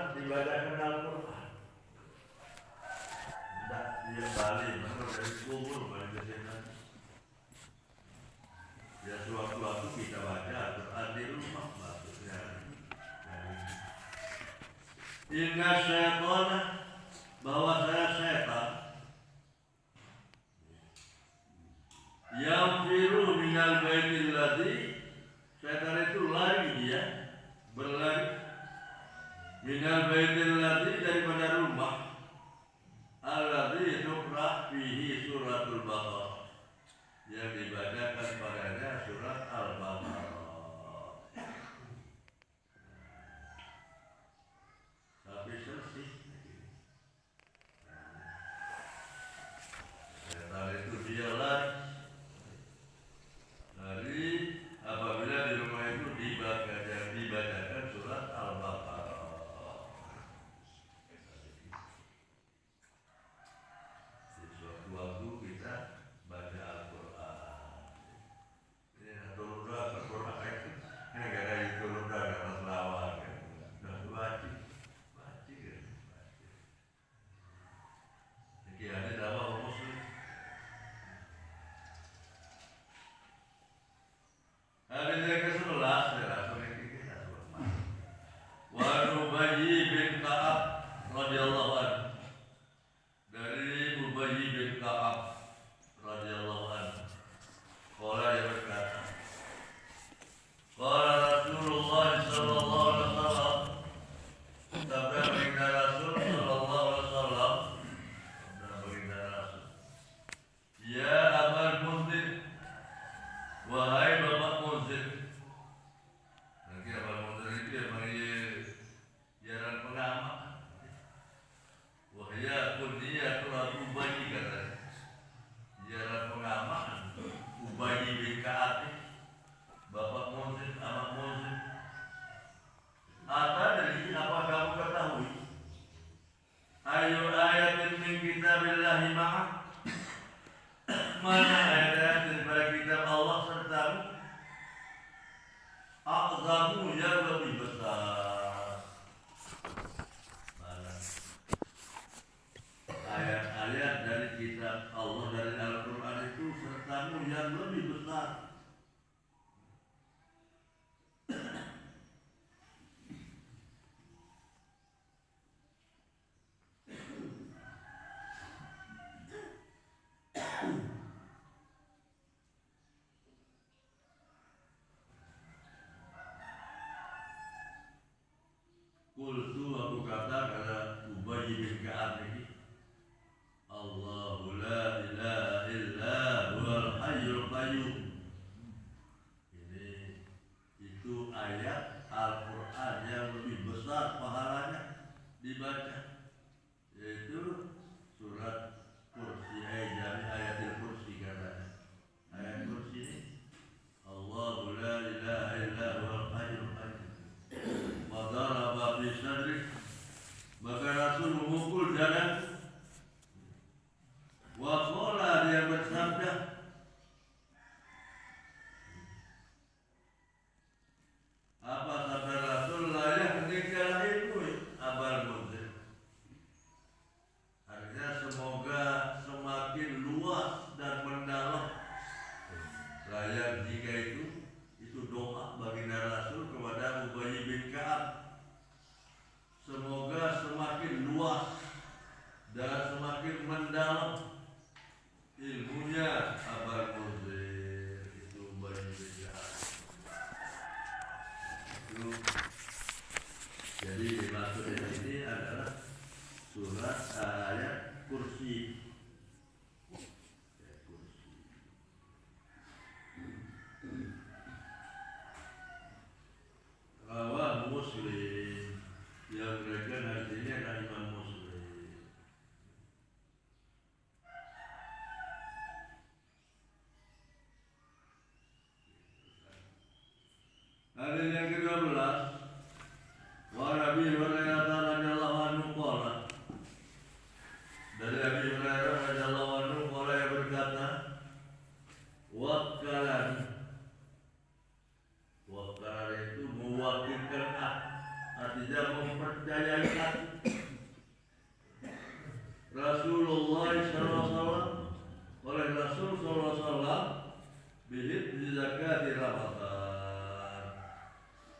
sholat dibacakan Al-Quran. Tidak dia balik, maka dari kubur balik ke sana. Ya suatu-suatu kita baca Al-Quran di rumah maksudnya. Inna syaitana, bahwa saya setan, yang firu minal baitil ladzi, setan itu lari dia, berlari minal baitil ladzi daripada rumah alladzi tuqra fihi suratul Baqarah, yang dibacakan padanya surat Al-Baqarah sampai selesai. Setan itu dia lari apabila di rumah itu dibacakan surat Al-Baqarah. Di suatu waktu kita baca Al-Quran. Ini turun doa Al-Quran itu negara itu turun doa dalam selawat kan. Baca. Jadi ada dakwah muslim. Hadis yang ke-11 wa Ubayy bin Ka'ab radhiyallahu anhu, dari Ubayy bin Ka'ab radhiyallahu anhu, qala ya berkata, qala Rasulullah sallallahu alaihi wasallam, sabda baginda Rasul sallallahu alaihi wasallam, sabda baginda Rasul, ya Abul Munzir, wahai Bapak Munzir. Nanti Abul Munzir itu yang panggil jalan pengamat. Wahya kunniyatul Ubayy katanya. Jalan pengamat Ubayy bin Ka'ab, Bapak Munzir, anak Munzir. Atadri, apa kamu ketahui? Ayu ayatin min kitabillahi ma'ak, mana ayat daripada kitab Allah sertamu, a'zamu yang lebih besar. Mana ayat-ayat dari kitab Allah, dari Al-Quran itu sertamu yang lebih besar. Qultu, aku kata kepada Ubayy bin Ka'ab ini, Allahu la ilaha illa huwal hayyul qayyum. Ini itu ayat Al-Quran yang lebih besar pahalanya dibaca, yaitu surat Kursi, jami ayatil Kursi katanya. Ayat Kursi ini, Allahu la ilaha illa huwal hayyul qayyum. Wadaraba fi sadri, maka Rasul memukul dada. Wa qala, dia bersabda, apa sabda Rasul? La yahdika ilmu Abul Munzir, artinya semoga semakin luas dan mendalam. Layak jika itu doa baginda Rasul kepada Ubayy bin Ka'ab, semoga semakin luas mempercayai aku. Rasulullah SAW oleh Rasul SAW bihid di zakat di Ramadan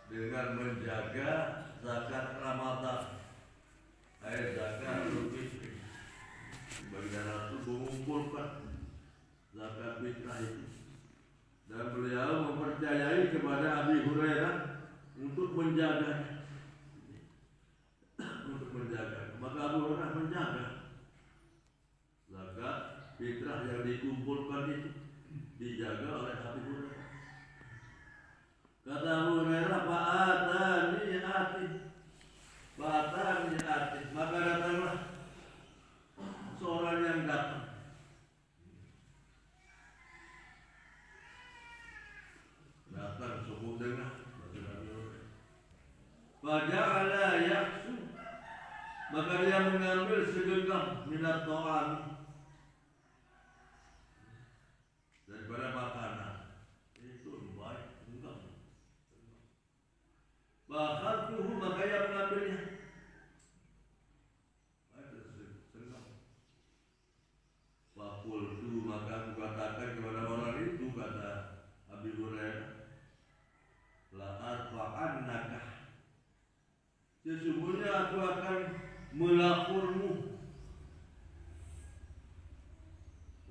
dengan menjaga zakat Ramadan. Air zakat fitri. Baginda Rasul mengumpulkan zakat fitrah itu. Dan beliau mempercayai kepada Abi Hurairah untuk menjaganya. Untuk menjaga. Maka Abu Hurairah menjaga zakat fitrah yang dikumpulkan itu dijaga oleh Abi Hurairah. Kata Abu Hurairah, Fa'atani atin. Maka datanglah seorang yang datang. Datang subuh dengar. Faja'ala yaksu. Maka dia mengambil segenggam minat ta'am daripada makanan. Itu baik, enggak. Bakhatuhu, maka dia mengambilnya. Fakultu, maka aku katakan kepada orang itu, kata Abi Hurairah, la'arfa'annaka, sesungguhnya aku akan melapurmu.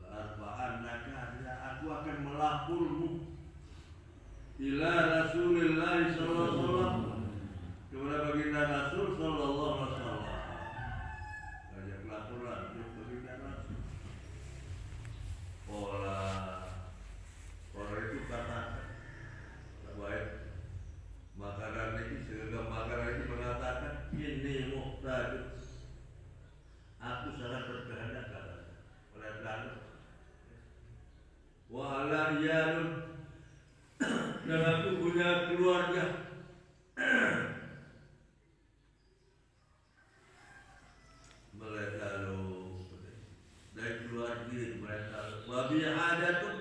La'arfa'annaka, aku akan melapurmu ila Rasulullah sallallahu alaihi wasallam, kepada baginda Rasul sallallahu alaihi wasallam. Ajak laporan ke baginda Rasul. Orang itu katakan, baik makanan ini, segenggam makanan ini mengatakan, ini muhtajud, aku sangat berkehendak, katanya. Oleh lalu, wa ala iyalun, dan aku punya keluarga. Mereka dari keluarga mereka wabi hadatun,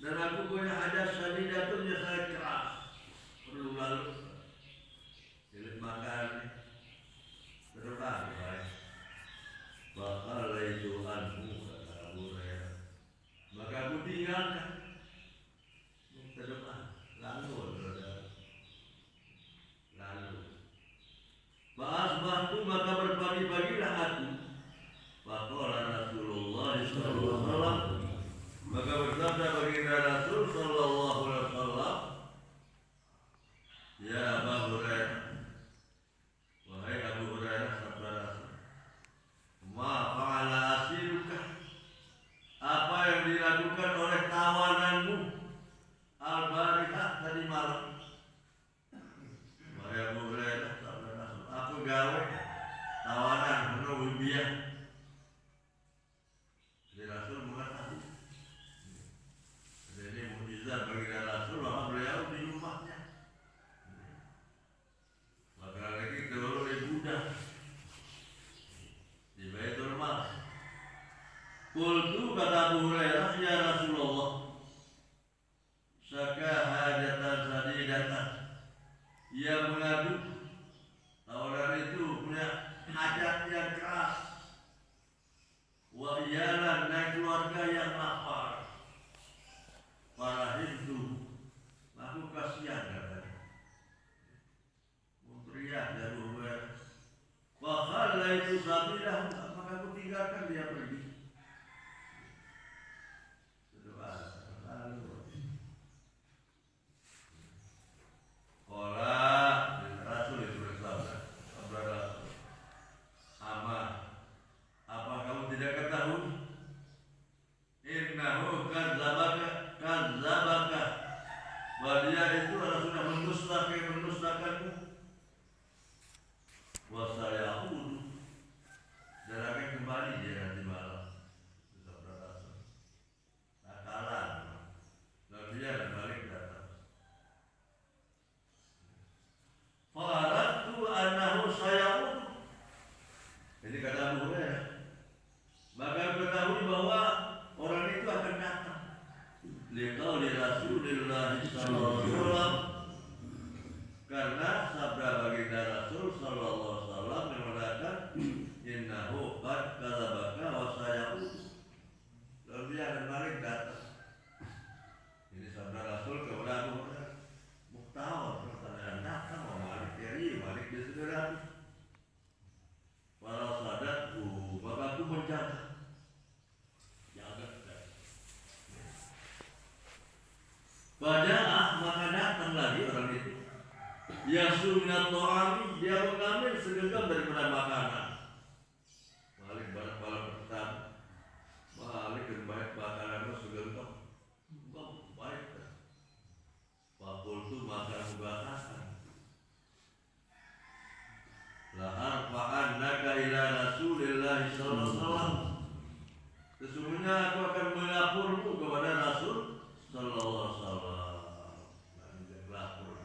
dan aku punya hadat sadidatun yang sangat keras, perlu lalu silit makan terbang baik. Bakal itu anhu, kata Abu Hurairah, maka aku tinggalkan ke depan, lalu Ba'asbahtu, maka berbagi-bagilah aku. Faqala Rasulullah sallallahu alaihi wasallam, maka bersabda baginda Rasul sallallahu alaihi wasallam, ya Abu Hurairah, wahai Abu Hurairah, sabda Rasul, ma fa'ala asiruka, apa yang dilakukan oleh tawananmu al-barihah, tadi malam. Wahai Abu Hurairah, sabda Rasul, aku gawe tawanan menunggu biar. Jadi Rasul mengatakan, jadi mukjizat bagi Rasul bahwa beliau di rumahnya. Maka lagi dulu di Buddha di Baitul Mal. Qultu, kata Abu Hurairah, ya Rasulullah, saka hajatan sadidatan, ia mengadu tawaran itu punya hajat yang keras. Wa iyalan, dan keluarga yang lapar. Para Hindu, aku kasihan, katanya. Mutriah dari Umar. Fakhala itu sabilah, maka aku tinggalkan dia pergi. Rasul itu bersabda, apa kamu tidak ketahui? Innahu kadzabaka, bahwa dia itu adalah sudah mendustakanmu. Wa sayaudu, dan akan kembali dia nanti malam. Sabda Rasul. Tak kalah, dan dia balik datang. Faradtu annahu sayaudu. Jadi kata Abu Hurairah, maka ketahui bahwa orang itu akan datang. Liqauli Rasulillah sallallahu alaihi wasallam, karena sabda baginda Rasul sallallahu alaihi wasallam, sallallahu alaihi wasallam, sesungguhnya aku akan melapormu kepada Rasul sallallahu alaihi wasallam. Lapor.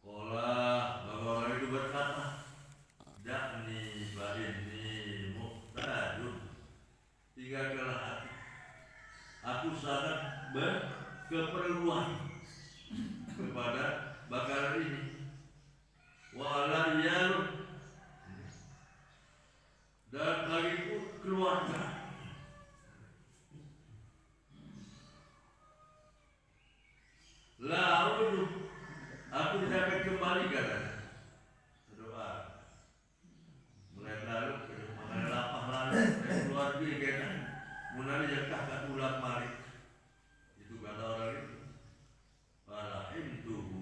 Maka orang itu berkata, dakni fa inni muhtajun, tinggalkanlah aku sangat berkeperluan kepada bakaran ini. Wa ala iyalun, dan bagiku keluarga. La udu, aku tidak akan kembali katanya. Doa. Mulai lalu, mengenai lapah lalu, keluarga kita, mulai jatah kat ulat malik. Itu kata orang itu. Farahimtuhu,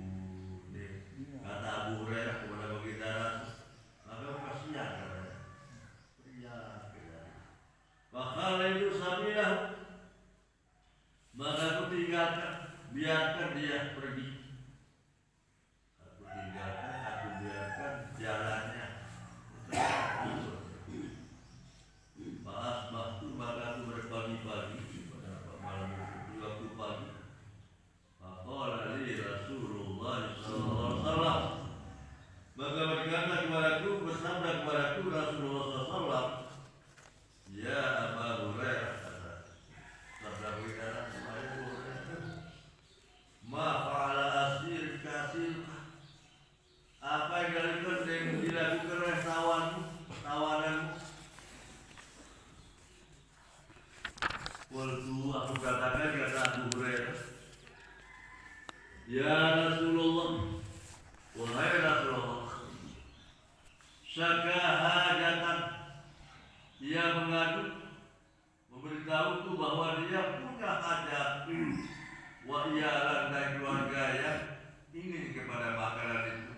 kata Abu Hurairah kepada baginda Rasul, maka kasihan katanya. Iya, fakhala itu sabilahu, maka aku tinggalkan, biarkan dia pergi. Aku biarkan jalannya. Fa'asbahtu, maka aku berpagi-pagi pada malam itu, waktu pagi. Faqala li Rasulullah sallallahu alaihi wasallam, maka berkata kepadaku, bersabda kepadaku Rasulullah sallallahu alaihi wasallam, ya Abu Hurairah, sabda kita ma fa'ala asir kasirka, apa yang dilakukan oleh tawananmu? Waktu aku katakan, kata Abu Hurairah, ya Rasulullah, wahai Rasulullah, syaka hajatan, dia mengadu, memberitahuku bahwa dia punya hajat, wa iyalan, dan keluarga yang ingin kepada makanan itu.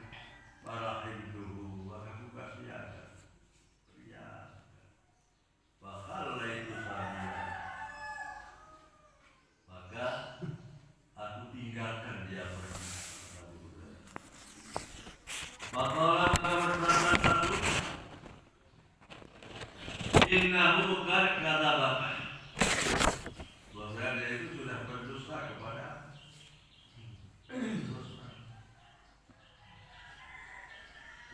Farahimtuhu, maka aku kasihan. Ya, bakal itu saja. Maka aku tinggalkan dia pergi. Maka bersama innahu qad kadzaba. Bahwa dia itu sudah berdusta kepada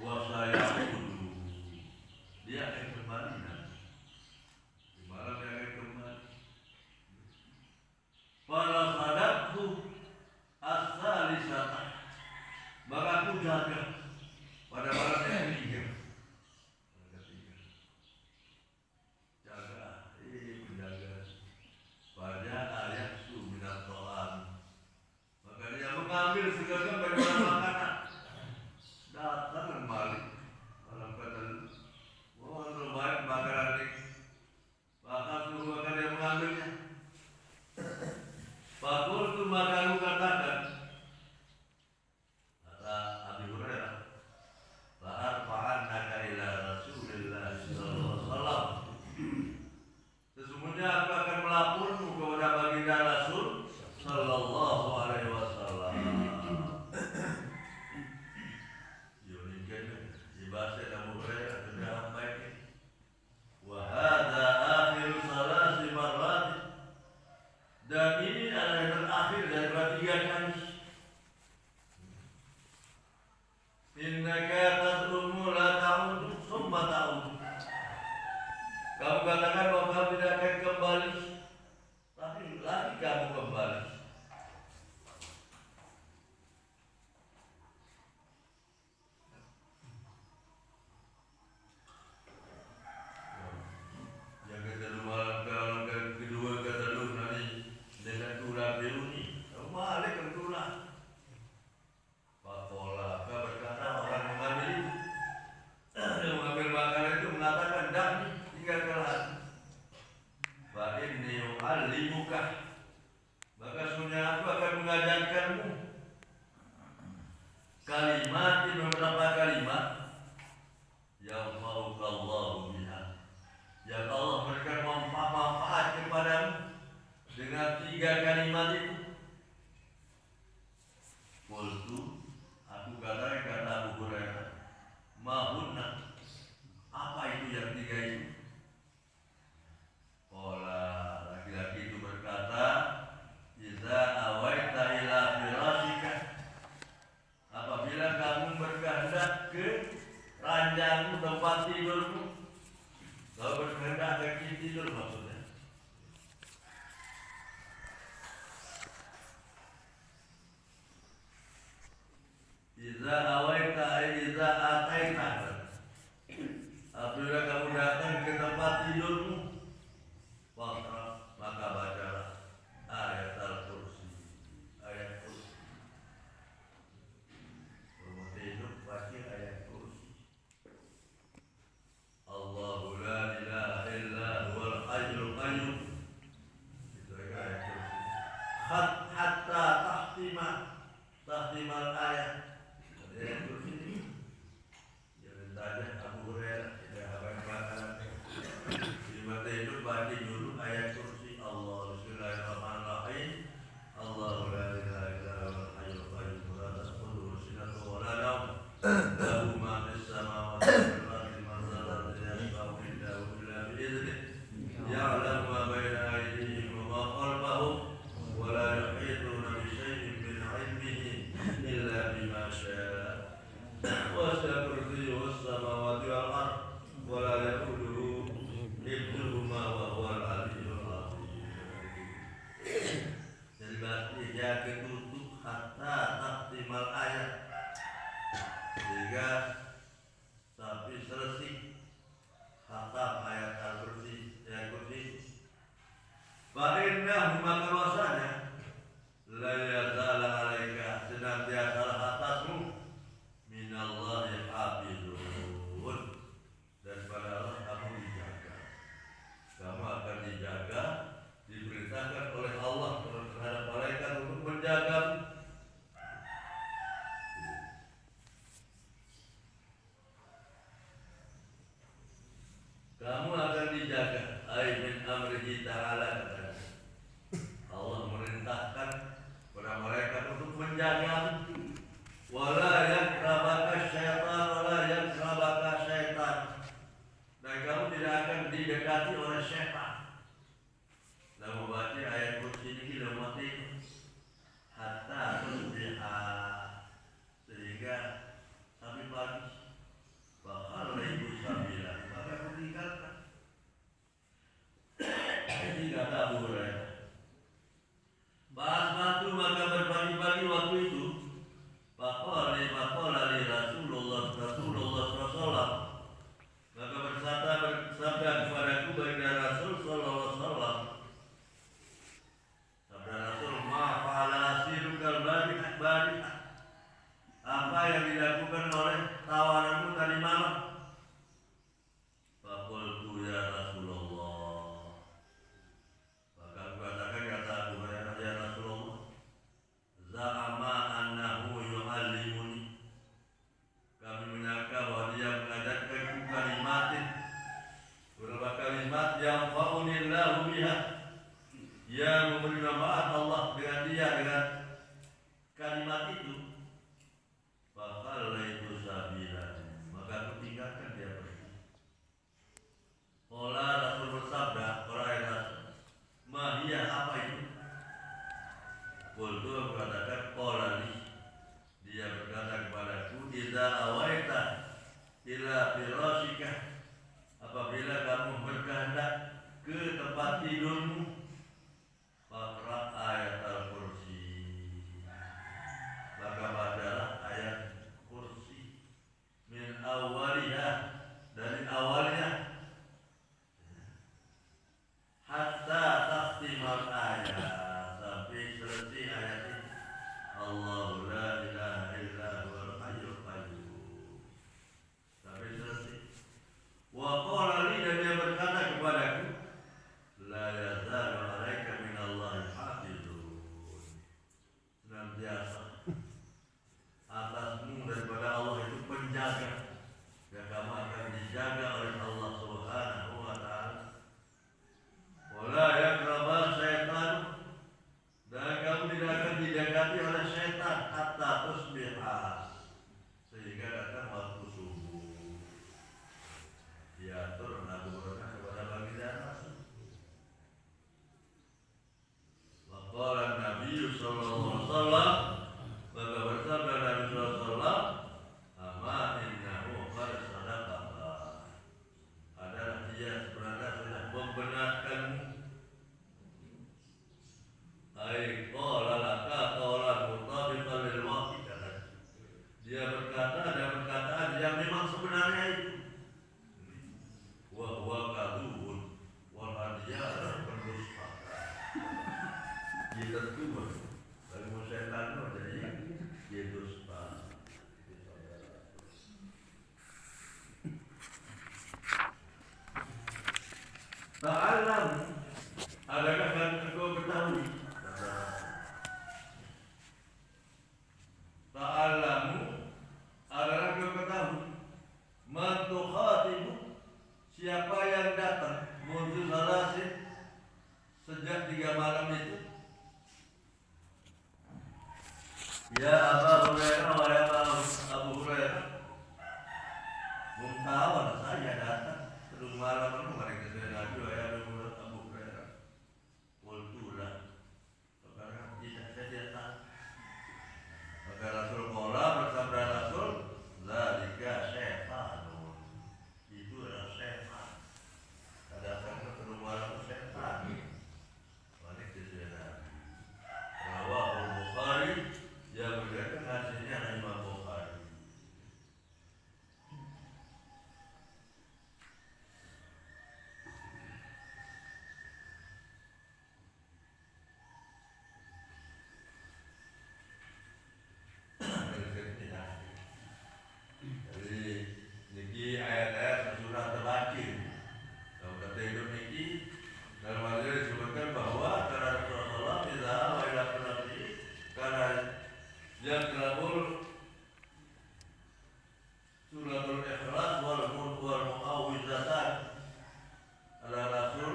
wasaya dulu, dia akan kembali nanti. Di malam dia akan kembali. Para sadatku as-salisata, maka aku jaga pada malam yang ketiga. Jaga, menjaga. Pada ayat minat to'am, maka dia mengambil segala bagaimana makanan. Datang kembali malam kata, mohon terbaik makanan ini, maka suruh maka dia mengambilnya. Fakultu, maka aku katakan, kata Abu Hurairah, fa'arfa'annaka ila Rasulillah sallallahu alaihi wasallam, sesungguhnya aku akan melapormu kepada baginda Rasul sallallahu alaihi wasallam. Bahasa Abu Hurairah sudah baik. Wa hadza akhiru salasi marrat, dan ini adalah yang terakhir dari 3 kali. Innaka tad'umu la ta'udu summa ta'udu, kamu katakan bahwa kamu tidak akan kembali, tapi lagi kamu kembali. Berkata orang mengambil ranjangmu, tempat tidurmu. Kalau berkehendak kaki tidur maksudnya. Iza awaita iza ataita. Apabila kamu datang ke tempat tidurmu, maka bacalah ayat Al-Kursi. Ayat Kursi. Kamu tidur baca ayat Kursi. Allahu la ilaha illa huwal hayyul qayyum. Itu ayat Kursi. Hatta tahtimal ayat. Ayat Kursi ini. Jangan tanya Abu Hurairah. Tidak apa yang mengatakan. Di mata hidup baca dulu ayat Kursi. Allah Bismillahirrahmanirrahim. Allahu la ilaha illa huwal hayyul qayyum. La ta'khudhuhu sinatun wa la nawm. Lahu ma fis samawati wal ardi. Man dhal ladzi yashfa'u indahu illa bi'idhnih. Ya'lamu ma baina aydihim wa ma khalfahum. Wa la yuhituna bi shay'in min 'ilmihi illa bima syaa. Wasi'a kursiyyuhu as-samawati wal ardh. Wa la ya'uduhu hifdhuhuma wa huwal 'aliyyul 'azim. Jadi berarti dia ketutup hatta tahtimal ayat. Sehingga sampai selesai khatam ayat Al-Kursi. Ayat Kursi. Fa'innahu maka bahwasanya la yazala 'alaika senantiasa atasmu minallahi hafizun. Dan pada Allah kamu dijaga. Kamu akan dijaga, diperintahkan oleh Allah terhadap malaikat untuk menjaga. Kamu akan dijaga. Ay min amrihi ta'ala. Allah merintahkan kepada malaikat untuk menjaga. Wala yakrabaka syaitan, wala yakrabaka syaitan. Dan kamu tidak akan didekati oleh syaitan. Dan membaca ayat Kursi ini dalam mati hatta tusbiha, sehingga sampai pagi. Bakal ibu sabila, maka aku tinggalkan. Ini kata Abu Hurairah. Bahas batu maka berbagi-bagi waktu itu. Faqala li Rasulullah SAW. Maka bersabda kepadaku baginda Rasul sallallahu alaihi wasallam. Sabda Rasul, ma fa'ala asirukal bari. Apa yang dilakukan oleh tawananmu tadi malam? Faqultu ya Rasulullah. Maka aku katakan kata Abu Hurairah, ya Rasulullah, za'ama annahu yu'allimuni. Kami menyangka bahwa dia mengajarkanku kalimatin, beberapa kalimat yang fa'unillahu biha, yang memberi manfaat Allah dengan dia dengan kalimat itu. Fakal itu sabila, maka aku tinggalkan dia pergi. Qala Rasul bersabda, orang Rasul, mahia apa itu? Qultu berkatakan qala li, dia berkata kepadaku, idza awaita ila firashika, apabila kamu berkehendak ke tempat tidurmu, faqra ayat Al-Kursi, maka bacalah ayat Kursi min awaliha, dari awalnya hatta tahtimal ayat, sampai selesai ayat ini. Allahu la ilaha illa huwal hayyul qayyum, sampai selesai. Wa qala li, dan dia berkata kepadaku, la yazalu memang sebenarnya itu wa kadhubun wal adiyah berdusta. Dia tentu kalau setan itu jadi dia dusta. Ta'alam, adakah engkau ketahui? Ta'alamu, adakah engkau ketahui? Man tukhatibu, siapa yang datang mundu salasin sejak 3 malam itu? Ya Abu Hurairah wa ya Abu Hurairah, mungtawan saya datang terus malam itu mereka sudah Nabi wa ya Abu Hurairah. Qultulah, karena saya tidak tahu. Maka Rasul Qala bersabda Rasul, zalika syaitanun, itu adalah syaitan. Datang terus malam itu syaitan. Balik ke sudah Nabi. Rawahul Bukhari, yang berkata hasilnya Imam Bukhari. Jadi niki ayat-ayat surat terakhir. Kalau kata hidup niki dalam hal ini disebutkan bahwa karena Rasulullah tidak awal penafsi karena yang terabul suratul Ikhlas wal Mulk wal Mu'awwidatan ala Rasul.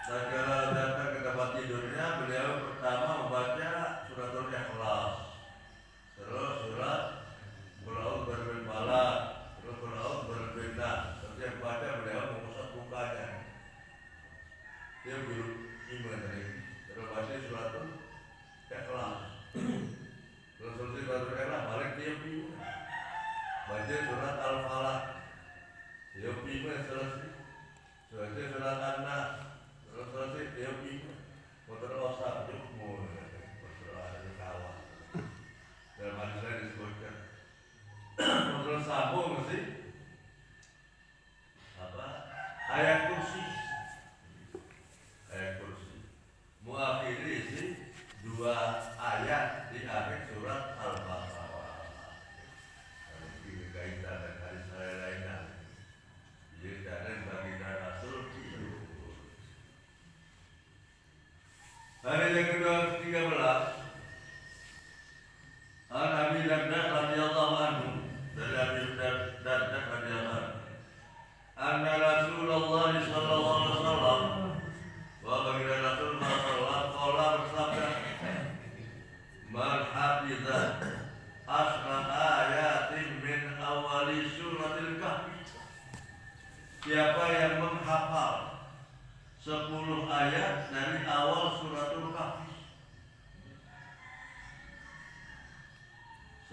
Dan kalau datang ke tempat tidurnya beliau pertama membaca suratul Ikhlas, terus surat Qul berbil balak, terus Qul berbil nas. Setiap baca beliau mengusap mukanya. Dia guru iman tadi. Terus baca suratul Ikhlas. Terus selesai suratul Ikhlas balik dia bingung. Baca surat Al-Falaq. Dia bingung selesai. Selesai surat An-Nas. Terus selesai dia bingung. Motor osak jukmu. Motor ada kawan. Dalam hadisnya disebutkan terus sambung mesti apa? Ayat kursi. Ayat kursi. Muakhiri sih 2 ayat di akhir surat Al-Baqarah. Ini kaitan dengan hadis lain-lainnya. Jadi dan bagi Rasul itu. Hari yang ke-13 Nabi Darda radhiyallahu anhu, dari Nabi Darda radhiyallahu anhu, anna Rasulullah sallallahu alaihi wasallam, wa baginda Rasul sallallahu qala bersabda, man hafiza asra ayatin min awali suratil kahfi, siapa yang menghafal 10 ayat dari awal suratul kahfi,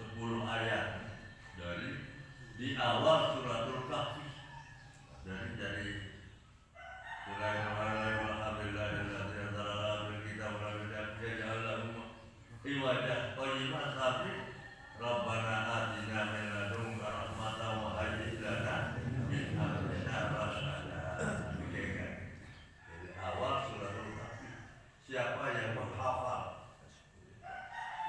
10 ayat dari di awal suratul kahfi, dari Bismillahirrahmanirrahim alhamdulillahilladzi anzala ala kitab wa lam yaj'al lahu iwaja qayyimah sampai Rabbana atina min ladunka rahmatan wa hayyi lana min amrina rasyada. Dari awal suratul kahfi, siapa yang menghafal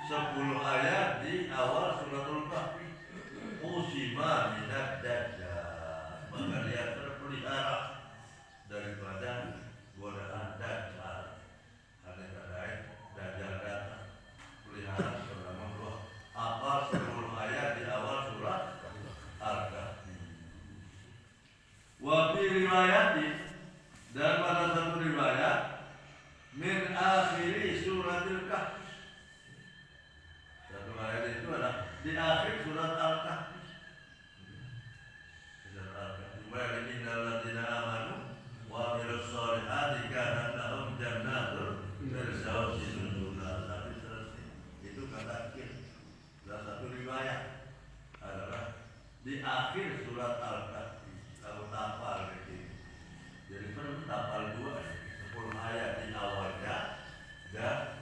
10 ayat di awal suratul kahfi, usima minad dajjal, maka dia terpelihara daripada godaan dajjal. Ada lain dajjal datang, pelihara selama 2 apa 10 ayat di awal surat Al-Kahfi. Wa fi riwayatin, dan pada satu riwayat, min akhiri suratil kahfi, satu ayat itu adalah di akhir surat Al-Kahfi. Surat Al-Kahfi. Wa'alaikumsalam alladzina amanu wa amilus solihati kanat lahum jannatul firdausi nuzula. Tapi selesai. Itu kata akhir. Salah satu riwayat adalah di akhir surat Al-Kahfi. Lalu tapal begini. Jadi perlu tapal 2, 10 ayat di awalnya dan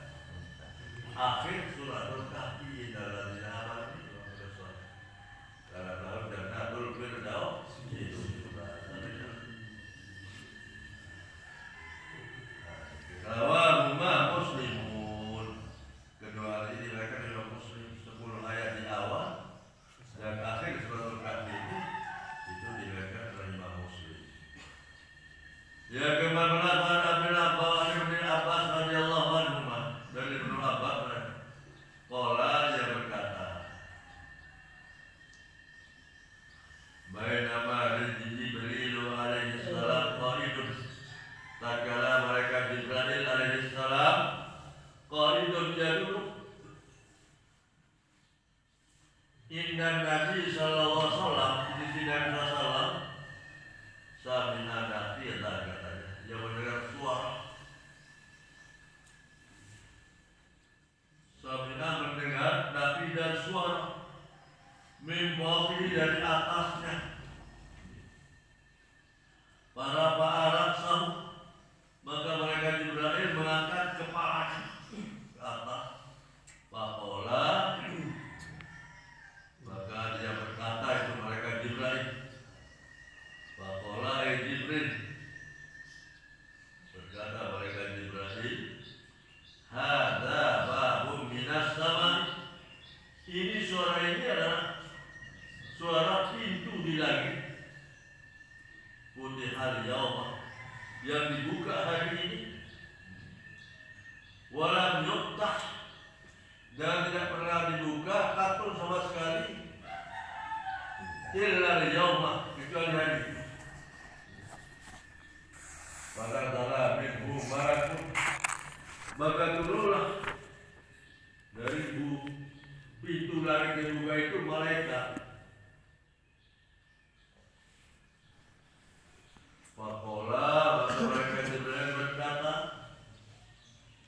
akhir suratul kahfi. Innalladzina amanu wa amilus solihati kanat lahum jannatul Ya kemana bin Abbas radhiyallahu anhu dari Ibnu Abbas qala dia berkata bainama Jibril alaihi salam qa'idun tatkala malaikat Jibril alaihi salam qa'idun dia duduk inna Nabi sallallahu alaihi wasallam di sisi Nabi sallallahu alaihi wasallam samina dafiyah katanya dia mendengar suara samina mendengar dafi dan suara mimpi dari atasnya para Arab sahut maka mereka Jibril mengangkat kepalanya ke atas Pakola maka dia berkata itu mereka Jibril Pakola Jibril berkata mereka Jibril hadza babun minas sama ini suara ini adalah suara pintu di langit putih hari yaumah yang dibuka hari ini walam yuftah dan tidak pernah dibuka katun sama sekali illa yaumah kecuali hari ini pada darah minhu marakun maka turunlah dari pintu langit yang dibuka itu malaikat Pakola maka mereka Jibril berkata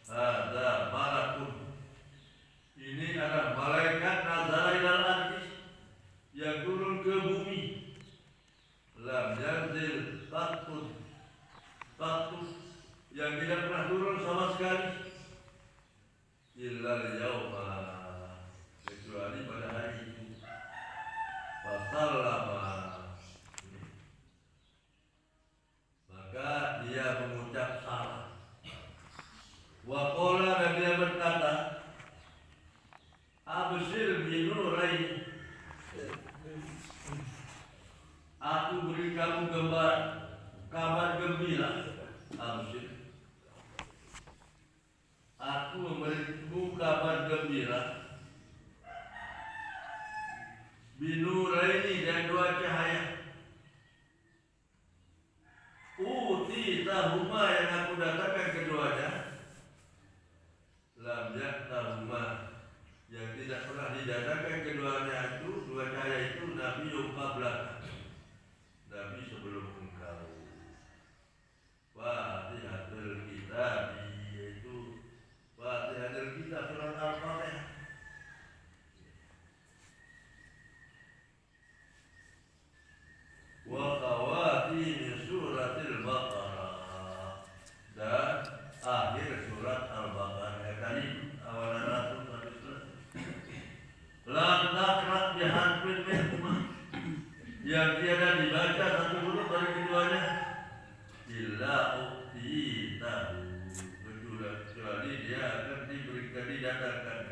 ada malakun ini adalah malaikat nazar ilal ardi yang turun ke bumi lam yanzil tatus yang tidak pernah turun sama sekali illa yauma kecuali pada hari itu fasallama maka dia mengucap salam wa qala dan dia berkata abshir bi nurain aku beri kamu kabar gembira abshir aku memberimu kabar gembira binuraini dan dua cahaya tahuma yang aku datangkan keduanya lam yaktahuma yang tidak pernah didatangkan keduanya itu dua cahaya itu Nabi qabla Nabi sebelum engkau Fatihatul Kitab yaitu Fatihatul Kitab surat Al-Fatihah wa khawatim suratil Baqarah dan akhir surat Al-Baqarah tadi awalan lantakrat dihanfir minhumah yang tiada dibaca satu huruf dari keduanya illa uktitahu kecuali dia akan didatangkan